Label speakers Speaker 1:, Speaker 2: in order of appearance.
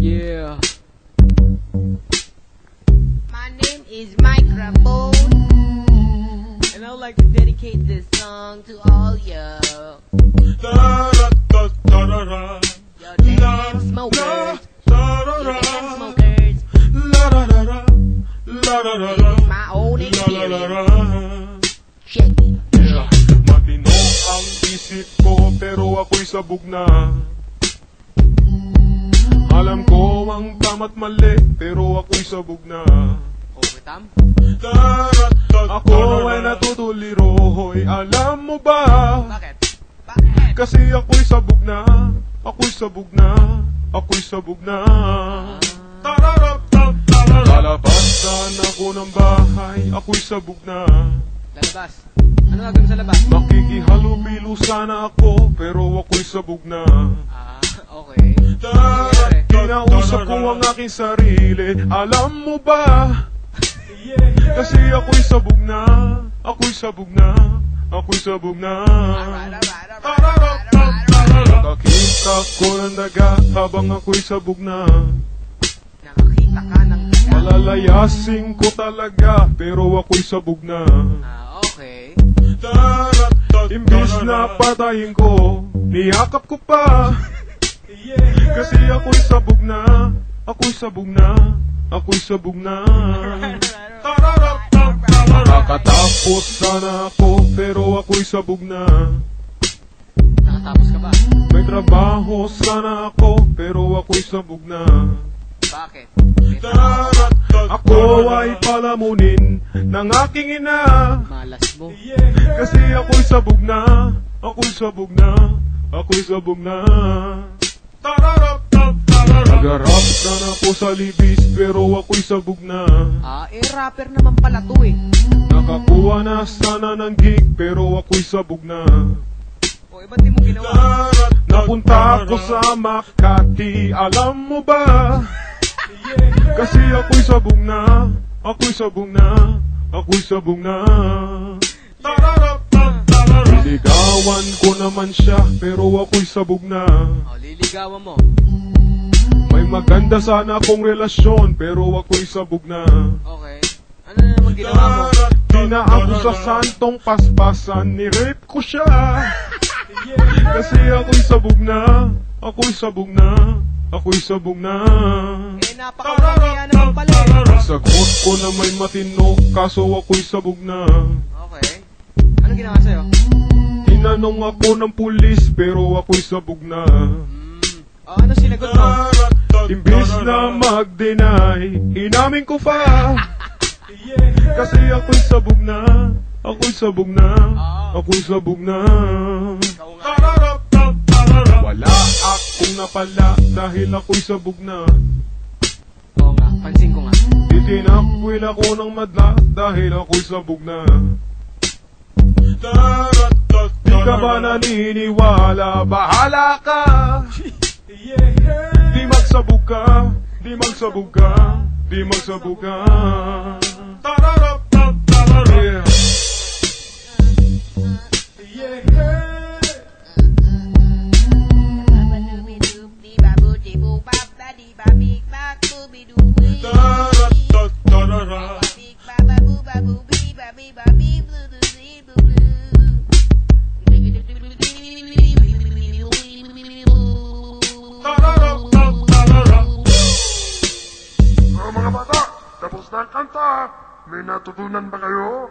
Speaker 1: Yeah.
Speaker 2: My name is Microphone, and I would like to dedicate this song to all you. Yo, damn smokers. You damn smokers. It's my own experience. Check it.
Speaker 3: Yeah. Matino ang isip ko pero ako'y sabog na. Alam ko ang tama't mali pero ako'y sabog na.
Speaker 1: Overtime?
Speaker 3: Ako ay natutuliro, hoy, alam mo ba?
Speaker 1: Bakit? Bakit?
Speaker 3: Kasi ako'y sabog na. Ako'y sabog na. Ako'y sabog na. Lalabasan ako ng bahay, ako'y sabog na.
Speaker 1: Lalabas. Ano gagawin sa labas?
Speaker 3: Makikihalubilo sana ako, pero ako'y sabog na.
Speaker 1: Okay.
Speaker 3: Kinausap ko ang aking sarili, alam mo ba? Kasi ako'y sabog na. Ako'y sabog na. Ako'y sabog na. Nakakita ko ng daga habang ako'y sabog na.
Speaker 1: Nakakita ka ng daga.
Speaker 3: Malalayasin ko talaga, pero ako'y sabog na.
Speaker 1: Okay.
Speaker 3: Imbis na patayin ko, niyakap ko pa. Kasi ako'y sabog na. Ako'y sabog na. Ako'y sabog na. Nakatapos sana ako, pero ako'y sabog na.
Speaker 1: Nakatapos ka ba?
Speaker 3: May trabaho sana ako, pero ako'y sabog na.
Speaker 1: Bakit?
Speaker 3: Ako ay palamunin ng aking ina.
Speaker 1: Malas mo.
Speaker 3: Kasi ako'y sabog na. Ako'y sabog na. Ako'y sabog na. Nagarap sana ako sa libis, pero ako'y sabog na.
Speaker 1: Rapper naman pala to eh.
Speaker 3: Nakakuha na sana ng gig, pero ako'y sabog na.
Speaker 1: O, ba't di mo ginawa?
Speaker 3: Napunta ako sa Makati, alam mo ba? Kasi ako'y sabog na. Ako'y sabog na. Ako'y sabog na. Liligawan ko naman siya, pero ako'y sabog na.
Speaker 1: O, liligawan mo.
Speaker 3: May maganda sana akong relasyon, pero ako'y sabog na.
Speaker 1: Okay. Ano na naman ginawa mo?
Speaker 3: Dinaan ko sa santong paspasan, ni-rape ko siya. Kasi ako'y sabog na. Ako'y sabog na. Ako'y sabog na.
Speaker 1: Napakakaya naman pala eh.
Speaker 3: Sagot ko na may matino, kaso ako'y sabog na.
Speaker 1: Okay. Ano ginawa sa'yo?
Speaker 3: Tinanong ako ng pulis, pero ako'y sabog na.
Speaker 1: Ano sinagot mo?
Speaker 3: Imbis na mag-deny, inamin ko pa. Kasi ako'y sabog na. Ako'y sabog na. Ako'y sabog na. Wala akong napala dahil ako'y sabog na.
Speaker 1: Oo nga, pansin ko nga.
Speaker 3: Itinakwil ako ng madla dahil ako'y sabog na. Di ka ba naniniwala? Bahala ka. Di magsabog ka. Di magsabog ka. Di magsabog ka. Yeah.
Speaker 4: Mga bata, tapos na ang kanta. May natutunan ba kayo?